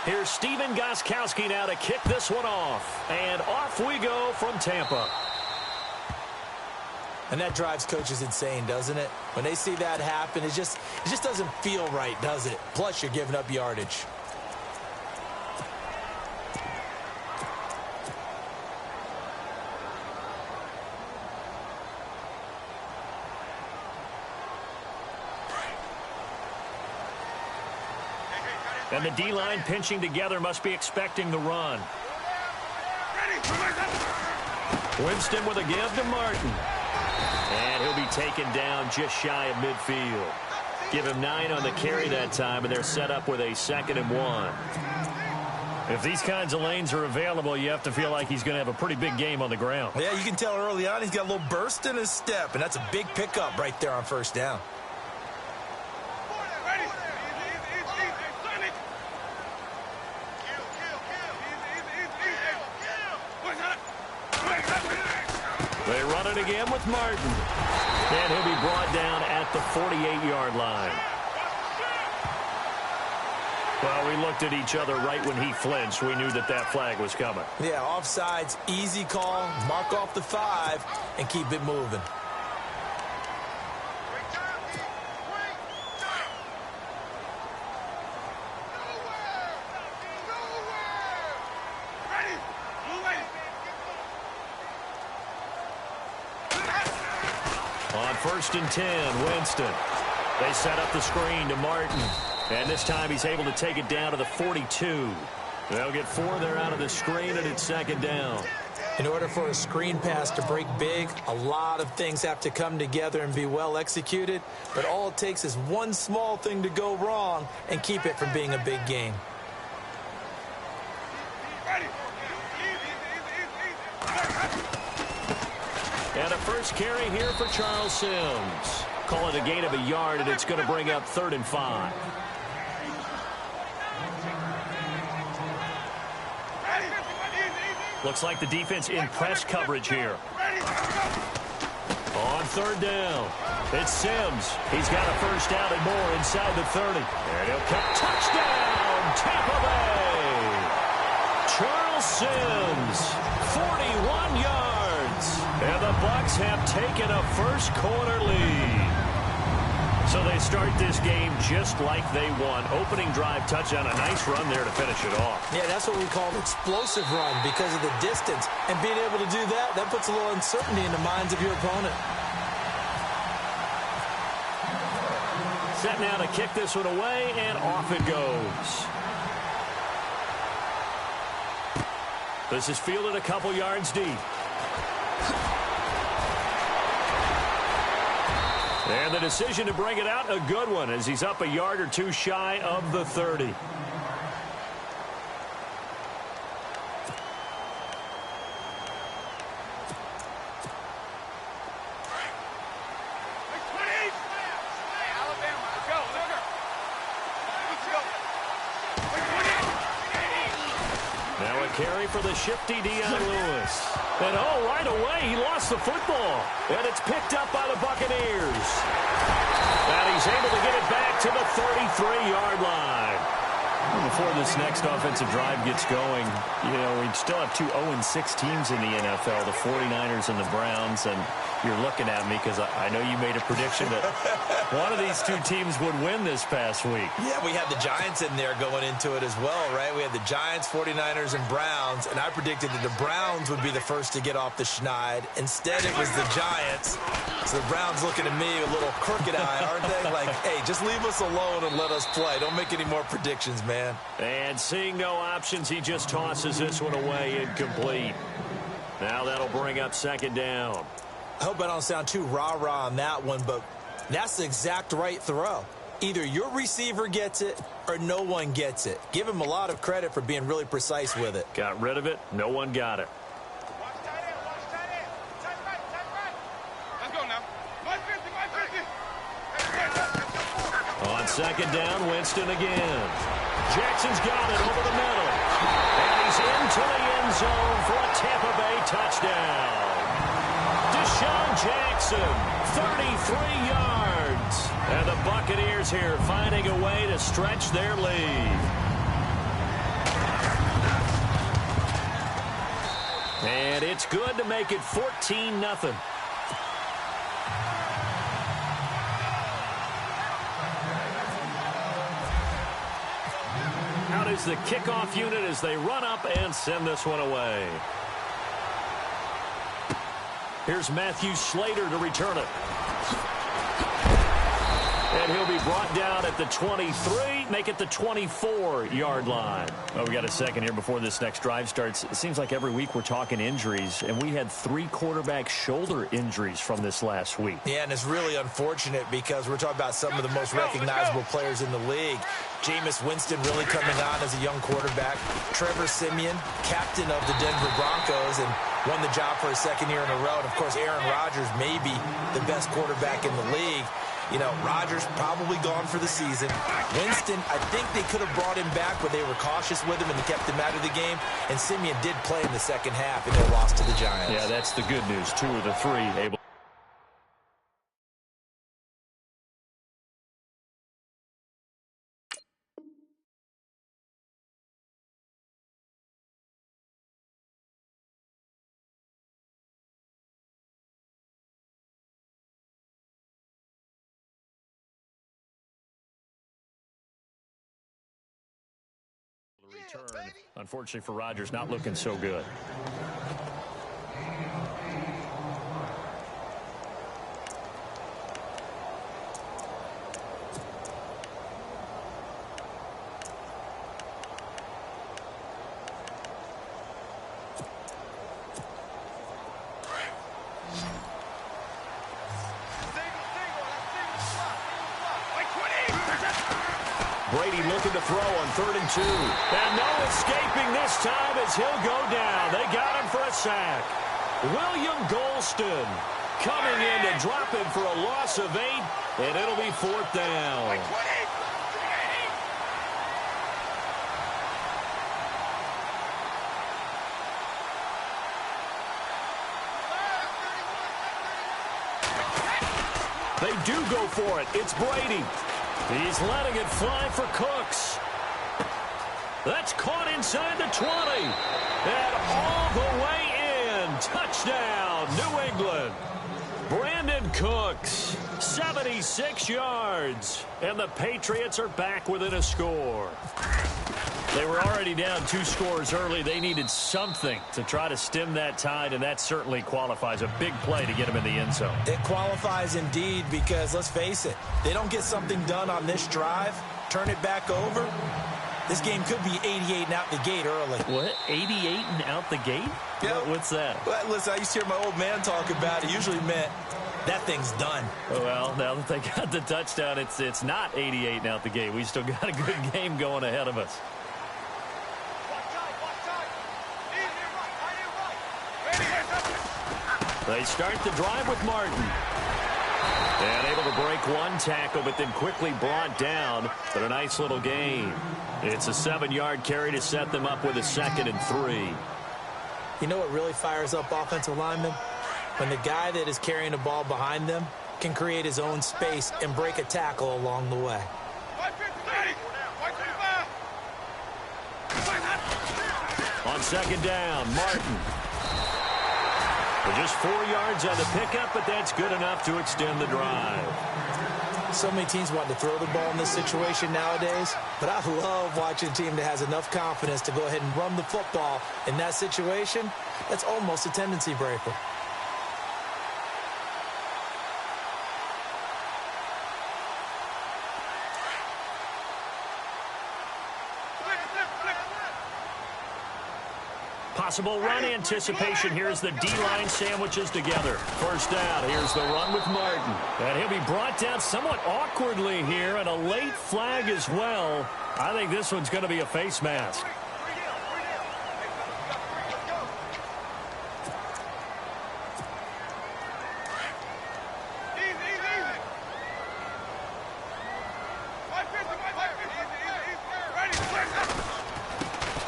Here's Steven Gostkowski now to kick this one off. And off we go from Tampa. And that drives coaches insane, doesn't it? When they see that happen, it just doesn't feel right, does it? Plus, you're giving up yardage. And the D-line pinching together must be expecting the run. Winston with a give to Martin. And he'll be taken down just shy of midfield. Give him 9 on the carry that time, and they're set up with a 2nd and 1. If these kinds of lanes are available, you have to feel like he's going to have a pretty big game on the ground. Yeah, you can tell early on he's got a little burst in his step, and that's a big pickup right there on first down. They run it again with Martin. And he'll be brought down at the 48-yard line. Well, we looked at each other right when he flinched. We knew that that flag was coming. Yeah, offsides, easy call, mark off the 5, and keep it moving. On 1st and 10, Winston. They set up the screen to Martin. And this time he's able to take it down to the 42. They'll get 4 there out of the screen, and it's 2nd down. In order for a screen pass to break big, a lot of things have to come together and be well executed. But all it takes is one small thing to go wrong and keep it from being a big game. And a first carry here for Charles Sims. Call it a gain of a yard, and it's going to bring up 3rd and 5. Looks like the defense in press coverage here. On 3rd down, it's Sims. He's got a first down and more inside the 30. And he'll cut. Touchdown, Tampa Bay! Charles Sims, 41 yards. And the Bucs have taken a first quarter lead. So they start this game just like they won. Opening drive touchdown, a nice run there to finish it off. Yeah, that's what we call an explosive run because of the distance. And being able to do that, that puts a little uncertainty in the minds of your opponent. Set now to kick this one away, and off it goes. This is fielded a couple yards deep. And the decision to bring it out, a good one, as he's up a yard or 2 shy of the 30. Now a carry for the shifty Dion Lewis. And oh, right away, he lost the football. And it's picked up by the Buccaneers. And he's able to get it back to the 33-yard line. Before this next offensive drive gets going, you know, we still have 2 0-6 teams in the NFL, the 49ers and the Browns, and you're looking at me because I know you made a prediction that one of these 2 teams would win this past week. Yeah, we had the Giants in there going into it as well, right? We had the Giants, 49ers, and Browns, and I predicted that the Browns would be the first to get off the schneid. Instead, it was the Giants. So the Browns looking at me with a little crooked eye, aren't they? Like, hey, just leave us alone and let us play. Don't make any more predictions, man. And seeing no options, he just tosses this one away incomplete. Now that'll bring up 2nd down. I hope I don't sound too rah-rah on that one, but that's the exact right throw. Either your receiver gets it or no one gets it. Give him a lot of credit for being really precise with it. Got rid of it. No one got it. On 2nd down, Winston again. Jackson's got it over the middle. And he's into the end zone for a Tampa Bay touchdown. Deshaun Jackson, 33 yards. And the Buccaneers here finding a way to stretch their lead. And it's good to make it 14-0. Out is the kickoff unit as they run up and send this one away. Here's Matthew Slater to return it. And he'll be brought down at the 23, make it the 24-yard line. Well, we got a second here before this next drive starts. It seems like every week we're talking injuries, and we had 3 quarterback shoulder injuries from this last week. Yeah, and it's really unfortunate because we're talking about some of the most recognizable players in the league. Jameis Winston really coming on as a young quarterback. Trevor Siemian, captain of the Denver Broncos, and won the job for a second year in a row. And, of course, Aaron Rodgers may be the best quarterback in the league. You know, Rodgers probably gone for the season. Winston, I think they could have brought him back, but they were cautious with him and kept him out of the game. And Siemian did play in the second half in their loss to the Giants. Yeah, that's the good news. 2 of the 3 able. Return, unfortunately for Rodgers, not looking so good. Brady looking to throw on 3rd and 2. And no escaping this time as he'll go down. They got him for a sack. William Golston coming in to drop him for a loss of 8, and it'll be 4th down. They do go for it. It's Brady. He's letting it fly for Cooks. That's caught inside the 20. And all the way in. Touchdown, New England. Brandon Cooks, 76 yards. And the Patriots are back within a score. They were already down 2 scores early. They needed something to try to stem that tide, and that certainly qualifies. A big play to get them in the end zone. It qualifies indeed because, let's face it, they don't get something done on this drive, turn it back over, this game could be 88 and out the gate early. What? 88 and out the gate? Yep. What's that? Well, listen, I used to hear my old man talk about it. Usually meant that thing's done. Well, now that they got the touchdown, it's not 88 and out the gate. We still got a good game going ahead of us. They start the drive with Martin. And able to break 1 tackle, but then quickly brought down. But a nice little gain. It's a 7-yard carry to set them up with a 2nd and 3. You know what really fires up offensive linemen? When the guy that is carrying the ball behind them can create his own space and break a tackle along the way. On 2nd down, Martin. Just 4 yards on the pickup, but that's good enough to extend the drive. So many teams want to throw the ball in this situation nowadays, but I love watching a team that has enough confidence to go ahead and run the football in that situation. That's almost a tendency breaker. Possible run anticipation. Here's the D-line sandwiches together. 1st down. Here's the run with Martin. And he'll be brought down somewhat awkwardly here, and a late flag as well. I think this one's going to be a face mask.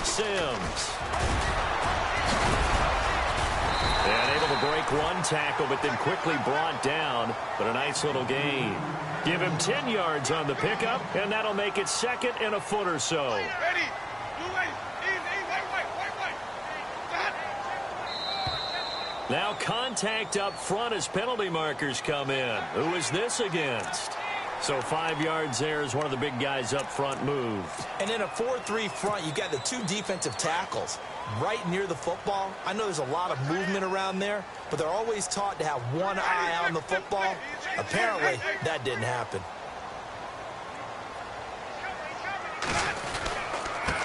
Sims. And able to break 1 tackle, but then quickly brought down. But a nice little gain. Give him 10 yards on the pickup, and that'll make it 2nd and a foot or so. Now contact up front as penalty markers come in. Who is this against? So 5 yards there as one of the big guys up front moved. And in a 4-3 front, you got the 2 defensive tackles right near the football. I know there's a lot of movement around there, but they're always taught to have one eye on the football. Apparently, that didn't happen.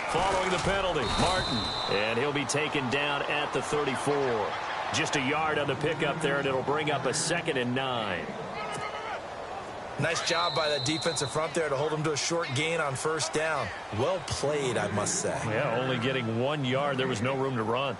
Following the penalty, Martin. And he'll be taken down at the 34. Just a yard on the pickup there, and it'll bring up a 2nd and 9. Nice job by that defensive front there to hold him to a short gain on 1st down. Well played, I must say. Yeah, only getting 1 yard. There was no room to run.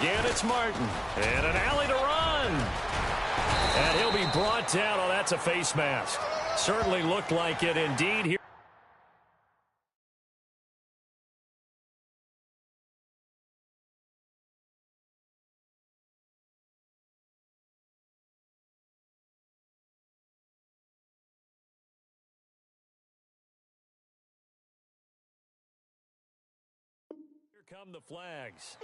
Again, it's Martin. And an alley to run. And he'll be brought down. Oh, that's a face mask. Certainly looked like it indeed here. Here come the flags.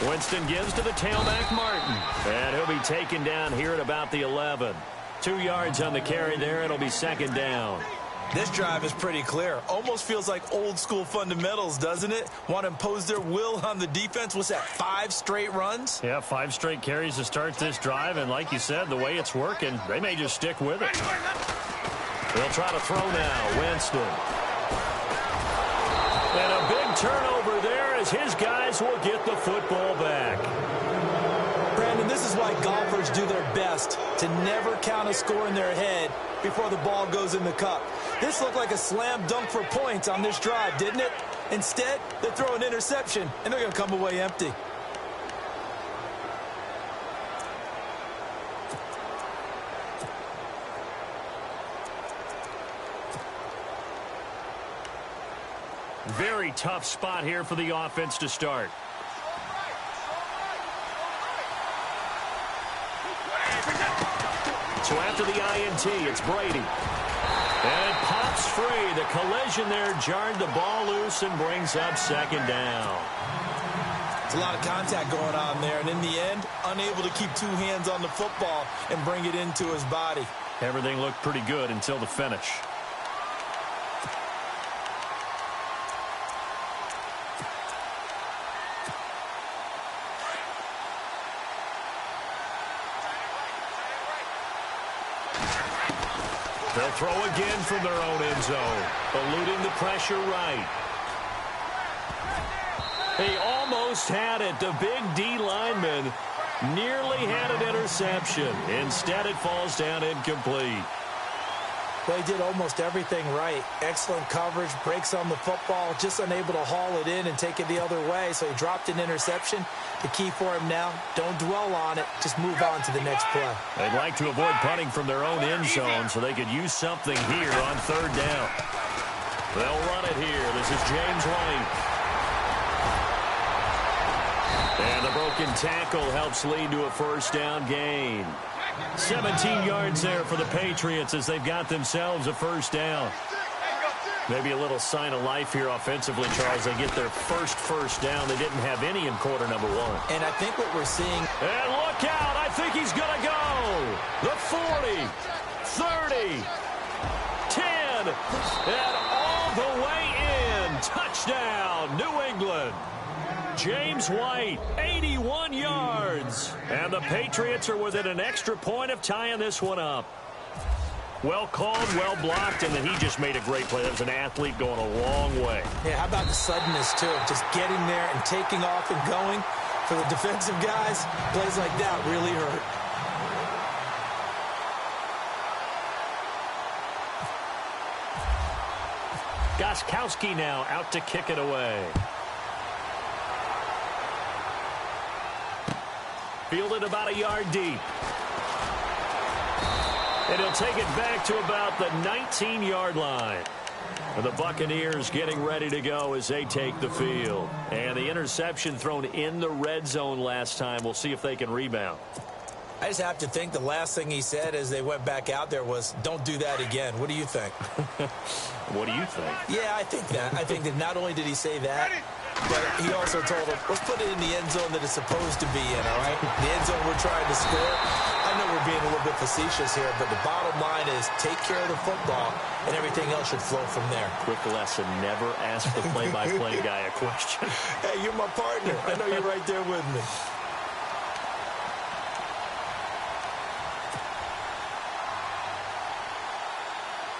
Winston gives to the tailback, Martin. And he'll be taken down here at about the 11. 2 yards on the carry there. It'll be 2nd down. This drive is pretty clear. Almost feels like old school fundamentals, doesn't it? Want to impose their will on the defense. What's that, 5 straight runs? Yeah, 5 straight carries to start this drive. And like you said, the way it's working, they may just stick with it. They'll try to throw now. Winston. And a big turnover there as his guys will get the football back. Brandon, this is why golfers do their best to never count a score in their head before the ball goes in the cup. This looked like a slam dunk for points on this drive, didn't it? Instead, they throw an interception, and they're going to come away empty. Very tough spot here for the offense to start. So after the INT, it's Brady. And it pops free. The collision there jarred the ball loose and brings up 2nd down. There's a lot of contact going on there, and in the end, unable to keep 2 hands on the football and bring it into his body. Everything looked pretty good until the finish. They'll throw again from their own end zone, eluding the pressure right. He almost had it. The big D lineman nearly had an interception. Instead, it falls down incomplete. Well, he did almost everything right. Excellent coverage, breaks on the football, just unable to haul it in and take it the other way, so he dropped an interception. The key for him now, don't dwell on it, just move on to the next play. They'd like to avoid punting from their own end zone so they could use something here on 3rd down. They'll run it here. This is James White. And the broken tackle helps lead to a 1st down gain. 17 yards there for the Patriots as they've got themselves a 1st down. Maybe a little sign of life here offensively, Charles. They get their first down. They didn't have any in quarter number 1. And I think what we're seeing... And look out! I think he's going to go! The 40, 30, 10, and all the way in. Touchdown, New England. James White, 81 yards. And the Patriots are within an extra point of tying this one up. Well called, well blocked, and then he just made a great play. That was an athlete going a long way. Yeah, how about the suddenness, too? Just getting there and taking off and going. For the defensive guys, plays like that really hurt. Gostkowski now out to kick it away. Fielded about a yard deep. And he'll take it back to about the 19-yard line. And the Buccaneers getting ready to go as they take the field. And the interception thrown in the red zone last time. We'll see if they can rebound. I just have to think the last thing he said as they went back out there was, don't do that again. What do you think? What do you think? Yeah, I think that. I think that not only did he say that, but he also told them, let's put it in the end zone that it's supposed to be in, all right? The end zone we're trying to score. I know we're being a little bit facetious here, but the bottom line is take care of the football, and everything else should flow from there. Quick lesson, never ask the play-by-play guy a question. Hey, you're my partner. I know you're right there with me.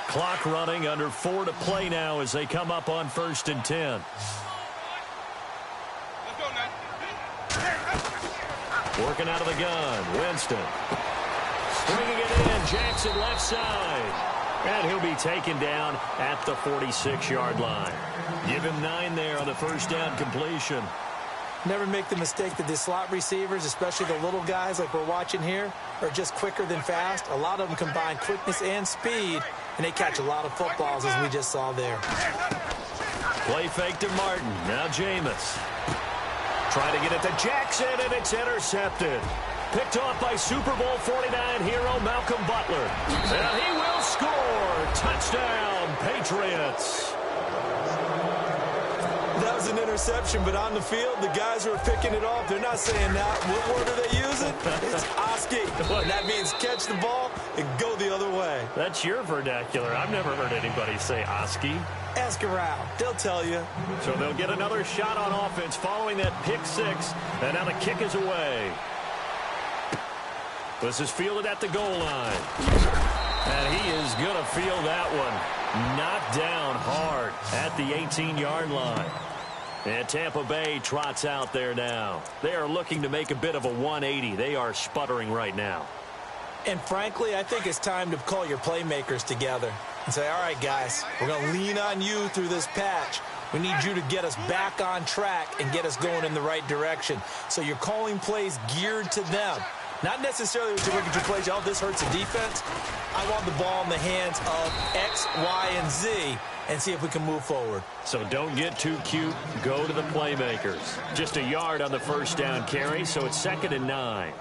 Clock running, under 4 to play now as they come up on 1st and 10. Working out of the gun, Winston. Bringing it in, Jackson left side. And he'll be taken down at the 46-yard line. Give him 9 there on the first down completion. Never make the mistake that the slot receivers, especially the little guys like we're watching here, are just quicker than fast. A lot of them combine quickness and speed, and they catch a lot of footballs, as we just saw there. Play fake to Martin. Now Jameis. Trying to get it to Jackson, and it's intercepted. Picked off by Super Bowl 49 hero Malcolm Butler. And he will score. Touchdown, Patriots. That was an interception, but on the field, the guys who are picking it off, they're not saying that. What word are they using? It's Oski. And that means catch the ball and go the other way. That's your vernacular. I've never heard anybody say Oski. Ask around. They'll tell you. So they'll get another shot on offense following that pick six. And now the kick is away. This is fielded at the goal line. And he is going to field that one. Knocked down hard at the 18-yard line. And Tampa Bay trots out there now. They are looking to make a bit of a 180. They are sputtering right now. And frankly, I think it's time to call your playmakers together and say, all right, guys, we're going to lean on you through this patch. We need you to get us back on track and get us going in the right direction. So you're calling plays geared to them. Not necessarily to look at your plays, oh, this hurts the defense. I want the ball in the hands of X, Y, and Z and see if we can move forward. So don't get too cute. Go to the playmakers. Just a yard on the first down carry, so it's 2nd and 9.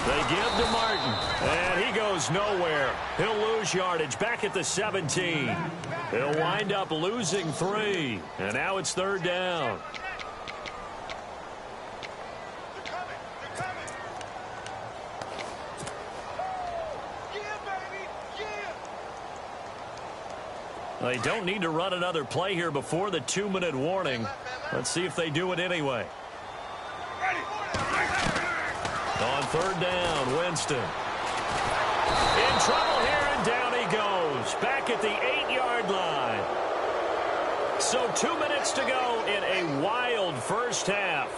They give to Martin, and he goes nowhere. He'll lose yardage back at the 17. He'll wind up losing 3, and now it's 3rd down. They don't need to run another play here before the 2-minute warning. Let's see if they do it anyway. On 3rd down, Winston. In trouble here, and down he goes. Back at the 8-yard line. So 2 minutes to go in a wild first half.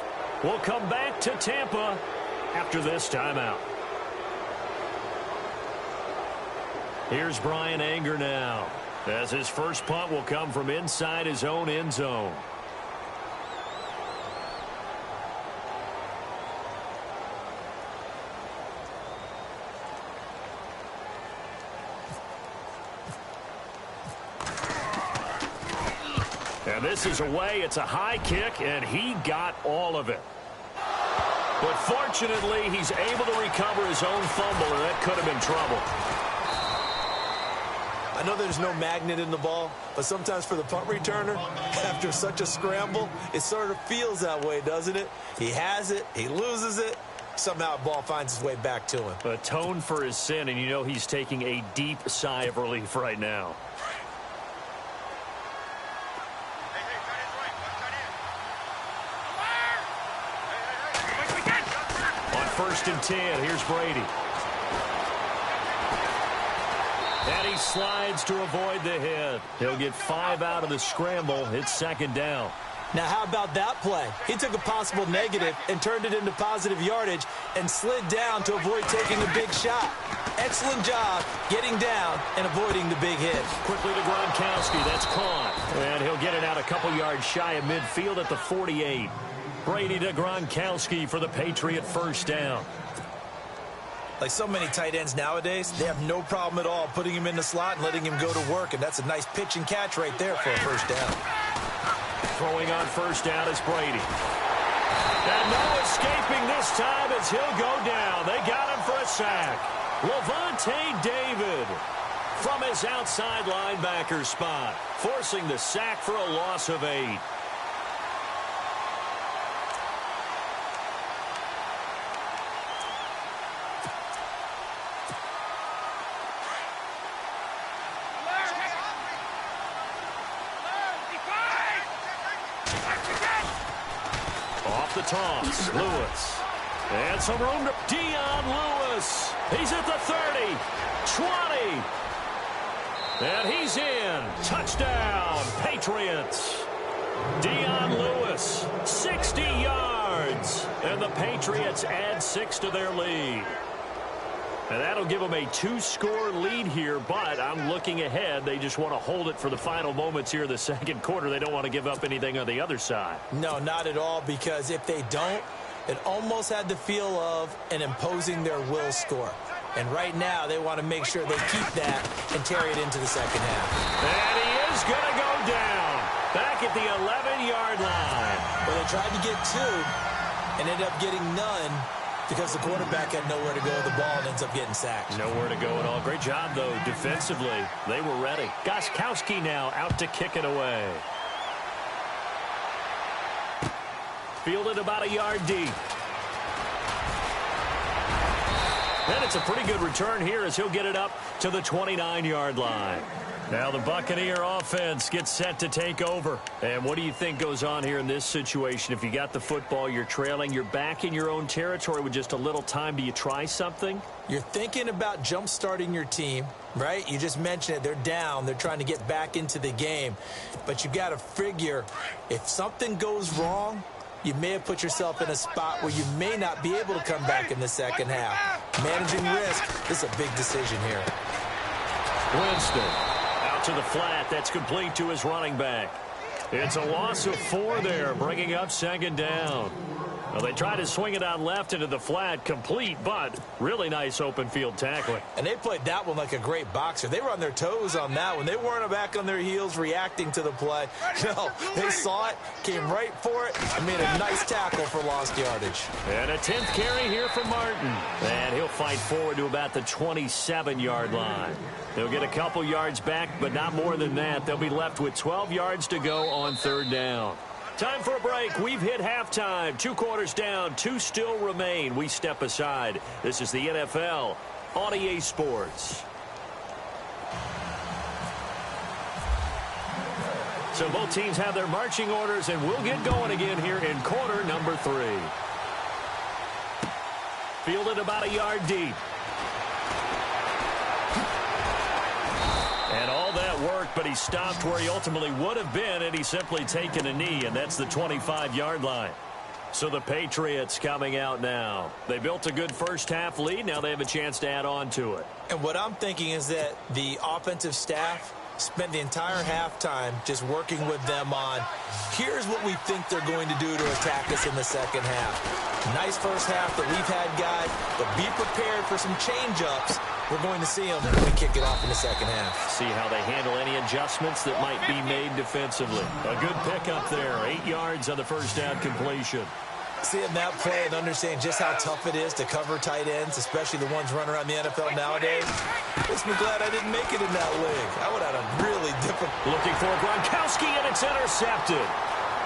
We'll come back to Tampa after this timeout. Here's Brian Anger now, as his first punt will come from inside his own end zone. And this is away. It's a high kick, and he got all of it. But fortunately, he's able to recover his own fumble, and that could have been trouble. know there's no magnet in the ball, but sometimes for the punt returner, after such a scramble, it sort of feels that way, doesn't it? He has it, he loses it, somehow the ball finds its way back to him. Atone for his sin, and you know he's taking a deep sigh of relief right now. On 1st and 10, here's Brady. And he slides to avoid the hit. He'll get 5 out of the scramble. It's 2nd down. Now, how about that play? He took a possible negative and turned it into positive yardage and slid down to avoid taking a big shot. Excellent job getting down and avoiding the big hit. Quickly to Gronkowski. That's caught. And he'll get it out a couple yards shy of midfield at the 48. Brady to Gronkowski for the Patriot 1st down. Like so many tight ends nowadays, they have no problem at all putting him in the slot and letting him go to work, and that's a nice pitch and catch right there for a 1st down. Throwing on 1st down is Brady. And no escaping this time as he'll go down. They got him for a sack. Levante David from his outside linebacker spot, forcing the sack for a loss of 8. The toss, Lewis. And some room to Dion Lewis. He's at the 30, 20. And he's in. Touchdown, Patriots. Dion Lewis, 60 yards. And the Patriots add 6 to their lead. And that'll give them a 2-score lead here, but I'm looking ahead. They just want to hold it for the final moments here in the 2nd quarter. They don't want to give up anything on the other side. No, not at all, because if they don't, it almost had the feel of an imposing their will score. And right now, they want to make sure they keep that and carry it into the 2nd half. And he is going to go down back at the 11-yard line. Well, they tried to get 2 and ended up getting none, because the quarterback had nowhere to go with the ball and ends up getting sacked. Nowhere to go at all. Great job, though, defensively. They were ready. Gostkowski now out to kick it away. Fielded about a yard deep. And it's a pretty good return here as he'll get it up to the 29-yard line. Now the Buccaneer offense gets set to take over. And what do you think goes on here in this situation? If you got the football, you're trailing, you're back in your own territory with just a little time. Do you try something? You're thinking about jump-starting your team, right? You just mentioned it. They're down. They're trying to get back into the game. But you got to figure, if something goes wrong, you may have put yourself in a spot where you may not be able to come back in the 2nd half. Managing risk is a big decision here. Winston. To the flat. That's complete to his running back. It's a loss of 4 there, bringing up 2nd down. Well, they tried to swing it out left into the flat, complete, but really nice open field tackling. And they played that one like a great boxer. They were on their toes on that one. They weren't back on their heels reacting to the play. No, they saw it, came right for it, and made a nice tackle for lost yardage. And a 10th carry here from Martin. And he'll fight forward to about the 27-yard line. They'll get a couple yards back, but not more than that. They'll be left with 12 yards to go on 3rd down. Time for a break. We've hit halftime. 2 quarters down. 2 still remain. We step aside. This is the NFL on EA Sports. So both teams have their marching orders, and we'll get going again here in quarter number 3. Fielded about a yard deep. And all that worked, but he stopped where he ultimately would have been had he simply taken a knee, and that's the 25-yard line. So the Patriots coming out now. They built a good first half lead. Now they have a chance to add on to it. And what I'm thinking is that the offensive staff spent the entire halftime just working with them on, here's what we think they're going to do to attack us in the 2nd half. Nice first half that we've had, guys, but be prepared for some change-ups. We're going to see them when we kick it off in the 2nd half. See how they handle any adjustments that might be made defensively. A good pickup there. 8 yards on the first down completion. Seeing that play and understanding just how tough it is to cover tight ends, especially the ones running around the NFL nowadays, makes me glad I didn't make it in that league. I would have had a really difficult... Looking for Gronkowski, and it's intercepted.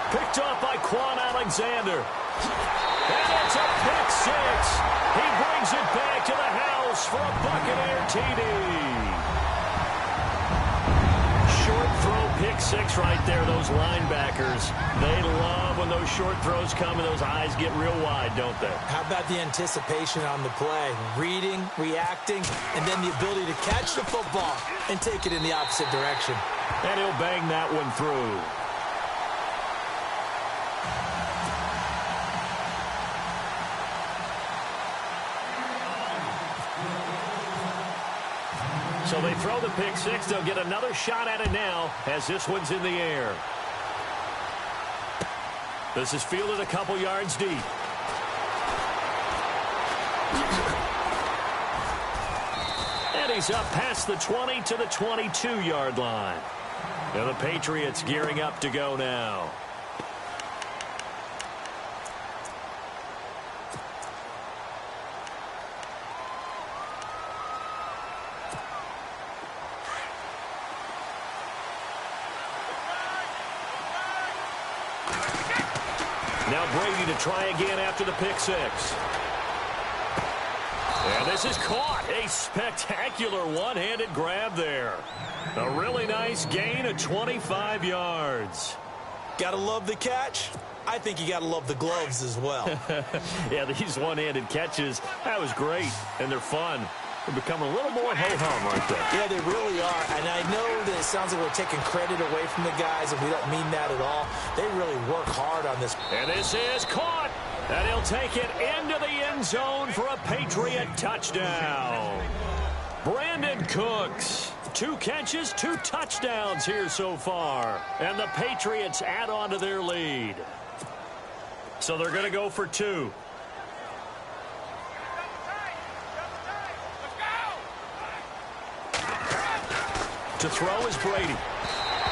Picked off by Quan Alexander. And it's a pick six. He brings it back to the house for a Buccaneer TD. Short throw pick six right there. Those linebackers, they love when those short throws come and those eyes get real wide, don't they? How about the anticipation on the play? Reading, reacting, and then the ability to catch the football and take it in the opposite direction. And he'll bang that one through. So they throw the pick six. They'll get another shot at it now as this one's in the air. This is fielded a couple yards deep. And he's up past the 20 to the 22-yard line. And the Patriots gearing up to go now. Now Brady to try again after the pick six. And this is caught. A spectacular one-handed grab there. A really nice gain of 25 yards. Gotta love the catch. I think you gotta love the gloves as well. Yeah, these one-handed catches, that was great, and they're fun. They become a little more ho-hum, aren't they? Yeah, they really are. And I know that it sounds like we're taking credit away from the guys, and we don't mean that at all. They really work hard on this. And this is caught. And he'll take it into the end zone for a Patriot touchdown. Brandon Cooks. 2 catches, 2 touchdowns here so far. And the Patriots add on to their lead. So they're going to go for 2. To throw is Brady.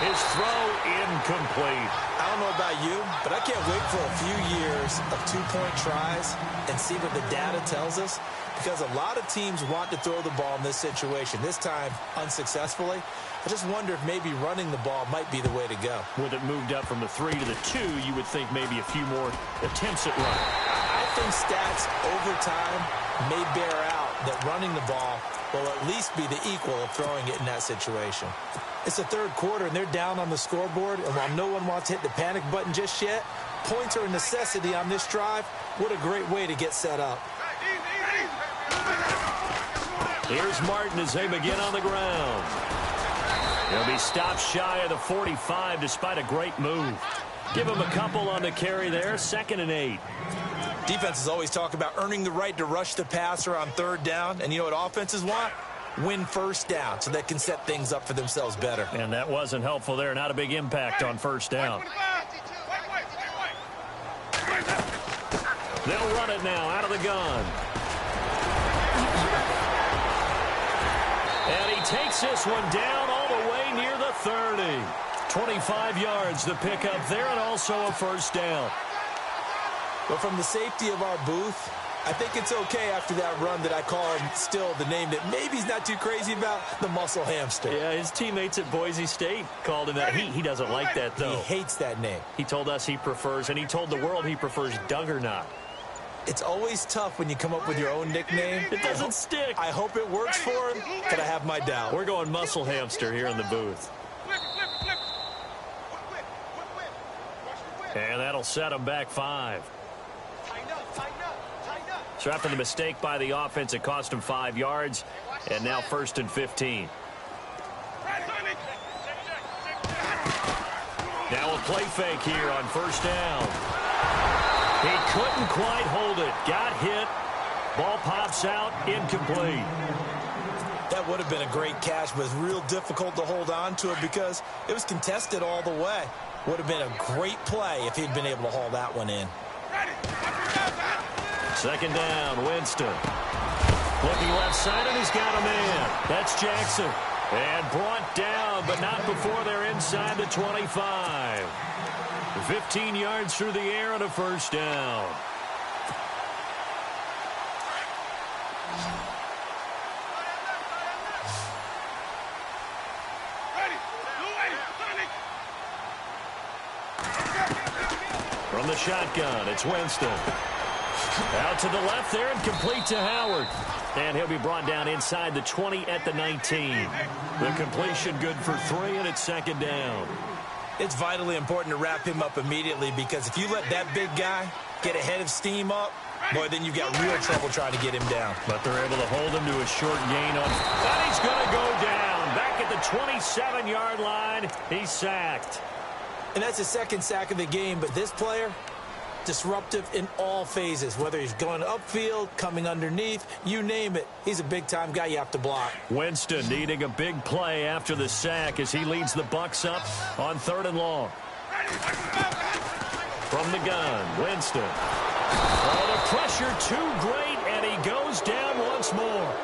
His throw incomplete. I don't know about you, but I can't wait for a few years of 2-point tries and see what the data tells us, because a lot of teams want to throw the ball in this situation, this time unsuccessfully. I just wonder if maybe running the ball might be the way to go. With it moved up from the 3 to the 2, you would think maybe a few more attempts at running. I think stats over time may bear out that running the ball will at least be the equal of throwing it in that situation. It's the third quarter, and they're down on the scoreboard, and while no one wants to hit the panic button just yet, points are a necessity on this drive. What a great way to get set up. Here's Martin as they begin on the ground. He'll be stopped shy of the 45 despite a great move. Give him a couple on the carry there, 2nd and 8. Defenses always talk about earning the right to rush the passer on 3rd down, and you know what offenses want? Win 1st down so they can set things up for themselves better. And that wasn't helpful there. Not a big impact on 1st down. They'll run it now out of the gun. And he takes this one down all the way near the 30. 25 yards the pickup there, and also a 1st down. But from the safety of our booth, I think it's okay after that run that I call him still the name that maybe he's not too crazy about, the muscle hamster. Yeah, his teammates at Boise State called him that. He doesn't like that, though. He hates that name. He told us he prefers, and he told the world he prefers Duggernaut. It's always tough when you come up with your own nickname. It doesn't stick. I hope it works for him, but I have my doubt. We're going muscle hamster here in the booth. And that'll set him back 5. So after the mistake by the offense, it cost him 5 yards, and now 1st and 15. Now a play fake here on 1st down. He couldn't quite hold it. Got hit. Ball pops out. Incomplete. That would have been a great catch, but it's real difficult to hold on to it because it was contested all the way. Would have been a great play if he'd been able to haul that one in. 2nd down, Winston. Looking left side, and he's got a man. That's Jackson. And brought down, but not before they're inside the 25. 15 yards through the air and a 1st down. From the shotgun, it's Winston. Out to the left there and complete to Howard. And he'll be brought down inside the 20 at the 19. The completion good for 3, and it's second down. It's vitally important to wrap him up immediately, because if you let that big guy get a head of steam up, boy, then you've got real trouble trying to get him down. But they're able to hold him to a short gain on. And he's going to go down. Back at the 27-yard line, he's sacked. And that's his second sack of the game, but this player, disruptive in all phases, whether he's going upfield, coming underneath, you name it. He's a big-time guy you have to block. Winston needing a big play after the sack as he leads the Bucs up on 3rd and long. From the gun, Winston. Oh, the pressure too great, and he goes down once more.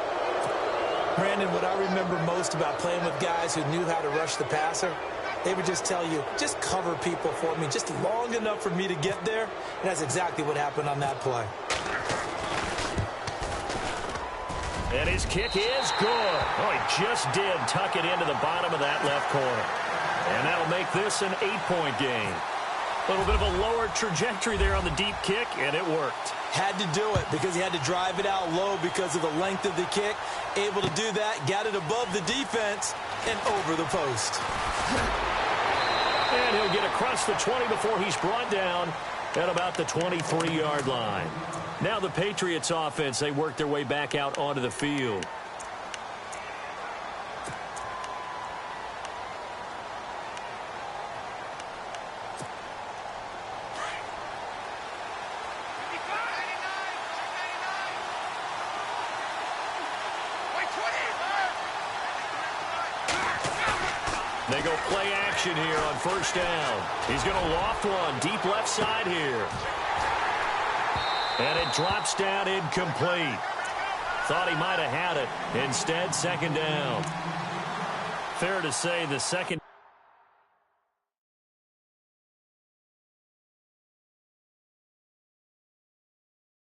Brandon, what I remember most about playing with guys who knew how to rush the passer, they would just tell you, just cover people for me just long enough for me to get there. And that's exactly what happened on that play. And his kick is good. Oh, he just did tuck it into the bottom of that left corner. And that'll make this an 8-point game. A little bit of a lower trajectory there on the deep kick, and it worked. Had to do it because he had to drive it out low because of the length of the kick. Able to do that, got it above the defense and over the post. And he'll get across the 20 before he's brought down at about the 23-yard line. Now the Patriots offense, they work their way back out onto the field. They go play action here on 1st down. He's going to loft one deep left side here. And it drops down incomplete. Thought he might have had it. Instead, 2nd down. Fair to say the second